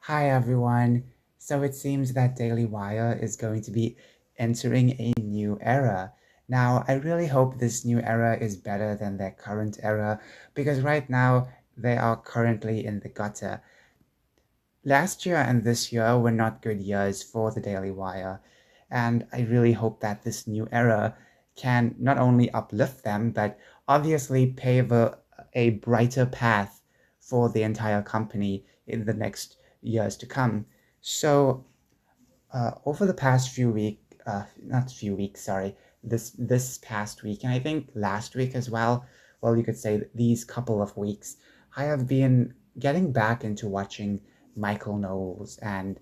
Hi everyone. So it seems that Daily Wire is going to be entering a new era. Now, I really hope this new era is better than their current era because right now they are currently in the gutter. Last year and this year were not good years for the Daily Wire, and I really hope that this new era can not only uplift them, but obviously pave a brighter path for the entire company in the next years to come. So, over the past few weeks, not few weeks, sorry, this past week, and I think last week as well, well, you could say these couple of weeks, I have been getting back into watching Michael Knowles and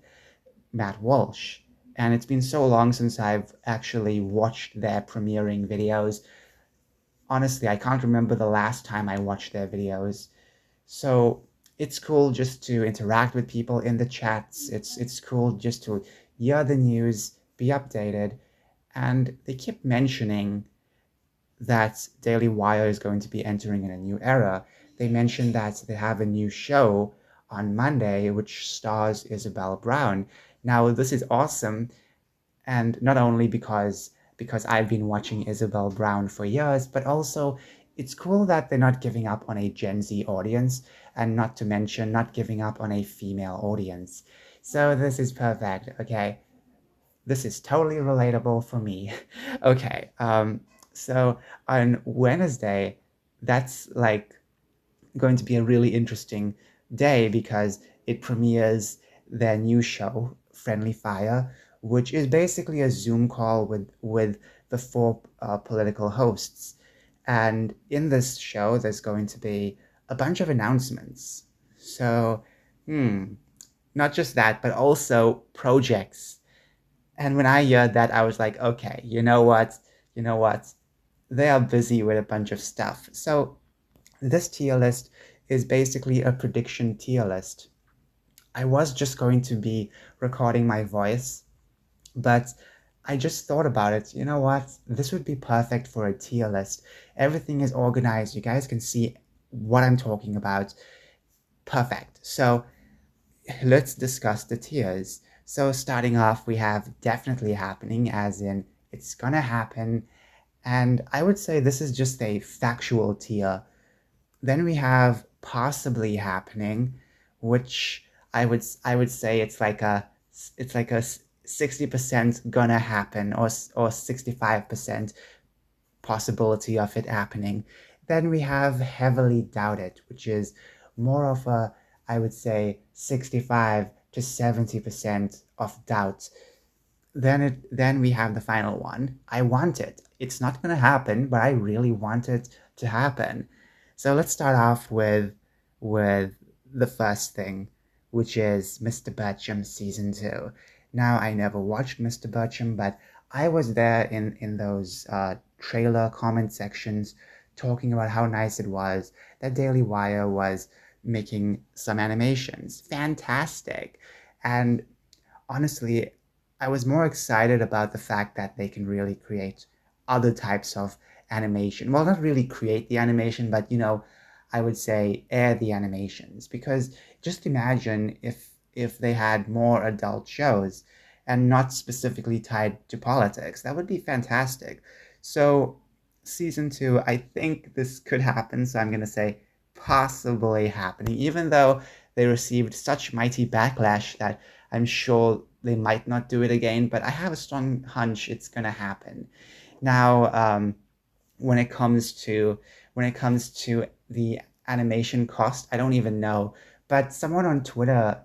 Matt Walsh. And it's been so long since I've actually watched their premiering videos. Honestly, I can't remember the last time I watched their videos. So it's cool just to interact with people in the chats. It's cool just to hear the news, be updated, and they keep mentioning that Daily Wire is going to be entering in a new era. They mentioned that they have a new show on Monday which stars Isabel Brown. Now this is awesome, and not only because I've been watching Isabel Brown for years, but also it's cool that they're not giving up on a Gen Z audience, and not to mention not giving up on a female audience. So this is perfect. Okay, this is totally relatable for me. Okay, so on Wednesday, that's like going to be a really interesting day because it premieres their new show, Friendly Fire, which is basically a Zoom call with the four political hosts. And in this show, there's going to be a bunch of announcements. So, hmm, not just that, but also projects. And when I heard that, I was like, okay, you know what? You know what? They are busy with a bunch of stuff. So this tier list is basically a prediction tier list. I was just going to be recording my voice, but I just thought about it. You know what? This would be perfect for a tier list. Everything is organized. You guys can see what I'm talking about. Perfect. So let's discuss the tiers. So starting off, we have definitely happening, as in it's gonna happen. And I would say this is just a factual tier. Then we have possibly happening, which I would say it's like a 60% gonna happen, or 65% possibility of it happening. Then we have heavily doubted, which is more of a, I would say, 65 to 70% of doubt. Then we have the final one. I want it. It's not gonna happen, but I really want it to happen. So let's start off with the first thing, which is Mr. Bertram season 2. Now I never watched Mr. Bertram, but I was there in those trailer comment sections talking about how nice it was that Daily Wire was making some animations. Fantastic. And honestly, I was more excited about the fact that they can really create other types of animation. Well, not really create the animation, but I would say air the animations. Because just imagine if they had more adult shows and not specifically tied to politics. That would be fantastic. So season 2, I think this could happen. So I'm gonna say possibly happening, even though they received such mighty backlash that I'm sure they might not do it again, but I have a strong hunch it's gonna happen. Now, when it comes to the animation cost, I don't even know, but someone on Twitter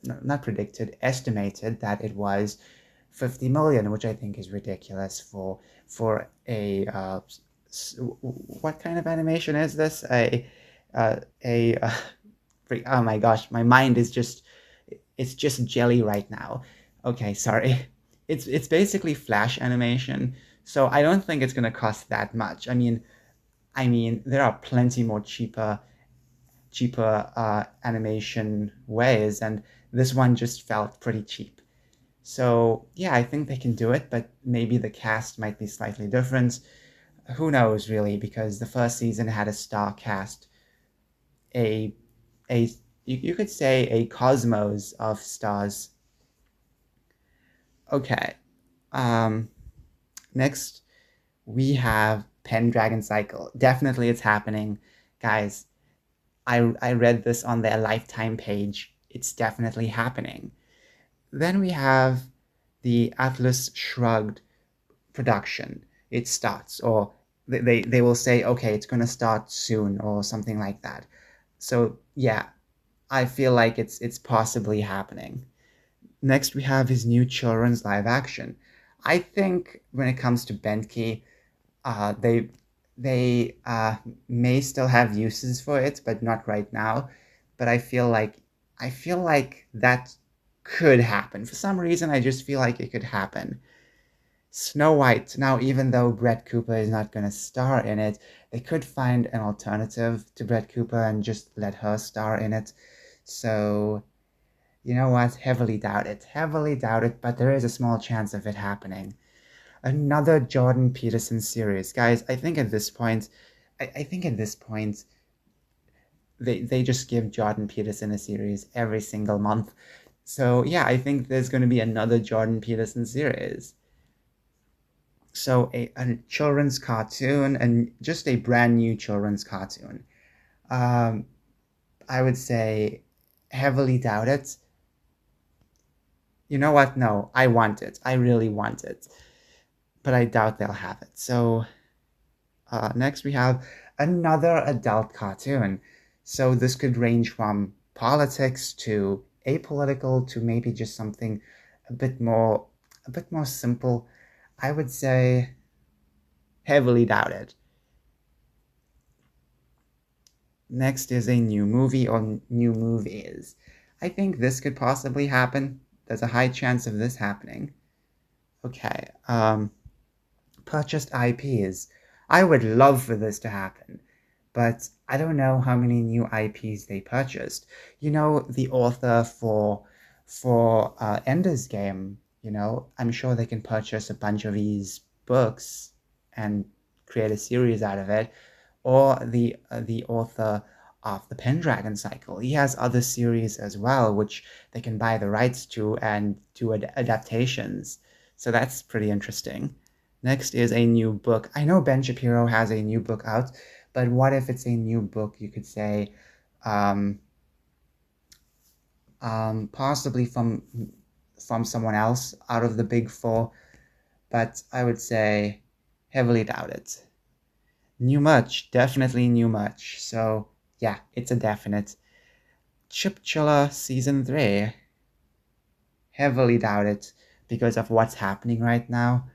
not predicted, estimated that it was 50 million, which I think is ridiculous for a what kind of animation is this? A oh my gosh, my mind is just it's just jelly right now. Okay, sorry. It's basically Flash animation, so I don't think it's gonna cost that much. I mean there are plenty more cheaper animation ways, and this one just felt pretty cheap. So yeah, I think they can do it, but maybe the cast might be slightly different. Who knows really? Because the first season had a star cast, a a you could say a cosmos of stars. Okay. Um, Next we have Pendragon Cycle. Definitely it's happening. Guys, I read this on their Lifetime page. It's definitely happening. Then we have the Atlas Shrugged production. It starts, or they will say, okay, it's going to start soon, or something like that. So yeah, I feel like it's possibly happening. Next, we have his new children's live action. I think when it comes to Benki, they may still have uses for it, but not right now. But I feel like that could happen. For some reason, I just feel like it could happen. Snow White. Now, even though Brett Cooper is not going to star in it, they could find an alternative to Brett Cooper and just let her star in it. So, you know what? Heavily doubt it. Heavily doubt it, but there is a small chance of it happening. Another Jordan Peterson series. Guys, I think at this point, they just give Jordan Peterson a series every single month. So yeah, I think there's going to be another Jordan Peterson series. So a children's cartoon, and just a brand new children's cartoon. Um, I would say heavily doubt it. You know what? No, I want it. I really want it, but I doubt they'll have it. So next we have another adult cartoon. So this could range from politics to apolitical to maybe just something a bit more a bit more simple. I would say heavily doubted. Next is a new movie or new movies. I think this could possibly happen. There's a high chance of this happening. Okay, purchased IPs. I would love for this to happen, but I don't know how many new IPs they purchased. You know, the author for Ender's Game, I'm sure they can purchase a bunch of these books and create a series out of it. Or the author of the Pendragon Cycle. He has other series as well, which they can buy the rights to and do adaptations. So that's pretty interesting. Next is a new book. I know Ben Shapiro has a new book out, but what if it's a new book, you could say, um, possibly from someone else out of the big four, but I would say heavily doubt it. New merch, definitely new merch. So yeah, it's a definite. Chipchilla Season 3, heavily doubt it because of what's happening right now.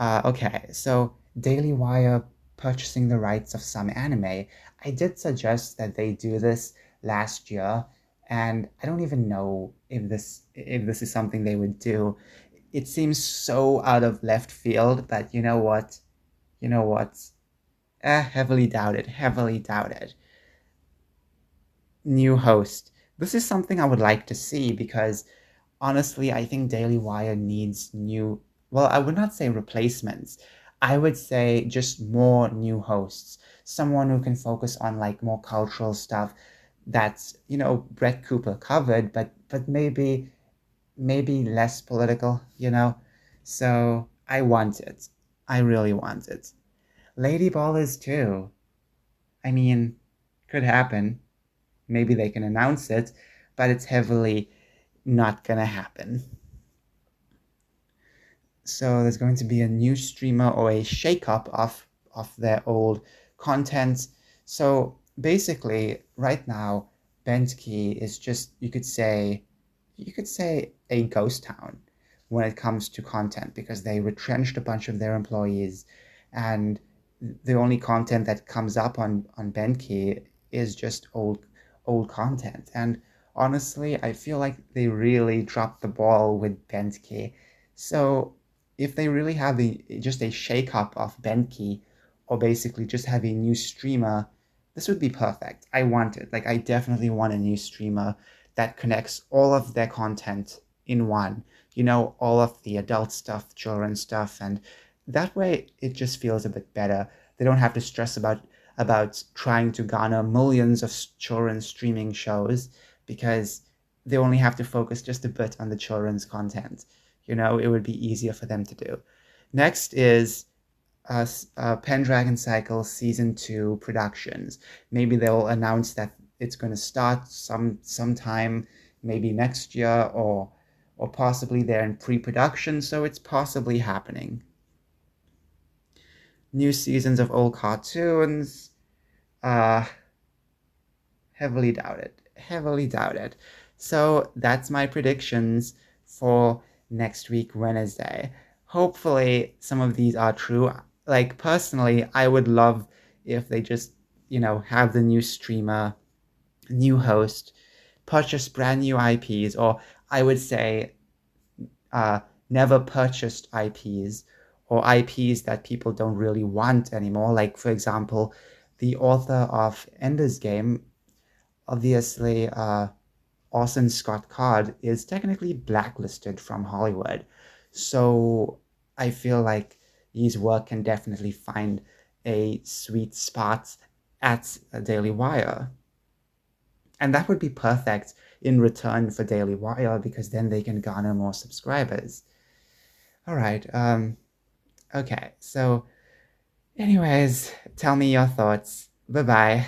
Okay, so Daily Wire purchasing the rights of some anime. I did suggest that they do this last year, and I don't even know if this is something they would do. It seems so out of left field, but you know what? You know what? Heavily doubted, heavily doubted. New host. This is something I would like to see because honestly, I think Daily Wire needs new, well, I would not say replacements. I would say just more new hosts. Someone who can focus on like more cultural stuff that's, Brett Cooper covered, but maybe less political. So I want it. I really want it. Lady Ballers too. I mean, could happen. Maybe they can announce it, but it's heavily not gonna happen. So there's going to be a new streamer or a shake-up of their old content. So basically, right now, Bentkey is just you could say a ghost town when it comes to content because they retrenched a bunch of their employees, and the only content that comes up on Bentkey is just old content. And honestly, I feel like they really dropped the ball with Bentkey. So if they really have just a shake up of Benki, or basically just have a new streamer, this would be perfect. I want it. Like, I definitely want a new streamer that connects all of their content in one. All of the adult stuff, children's stuff, and that way it just feels a bit better. They don't have to stress about trying to garner millions of children's streaming shows. because they only have to focus just a bit on the children's content. You know, it would be easier for them to do. Next is Pendragon Cycle Season 2 productions. Maybe they'll announce that it's going to start sometime, maybe next year, or possibly they're in pre-production, so it's possibly happening. New seasons of old cartoons, heavily doubted. Heavily doubted. So that's my predictions for next week, Wednesday. Hopefully, some of these are true. Like, personally, I would love if they just, have the new streamer, new host, purchase brand new IPs, or I would say, never purchased IPs, or IPs that people don't really want anymore. Like, for example, the author of Ender's Game, obviously, Orson Scott Card is technically blacklisted from Hollywood. So I feel like his work can definitely find a sweet spot at a Daily Wire. And that would be perfect in return for Daily Wire, because then they can garner more subscribers. All right. Okay. So anyways, tell me your thoughts. Bye-bye.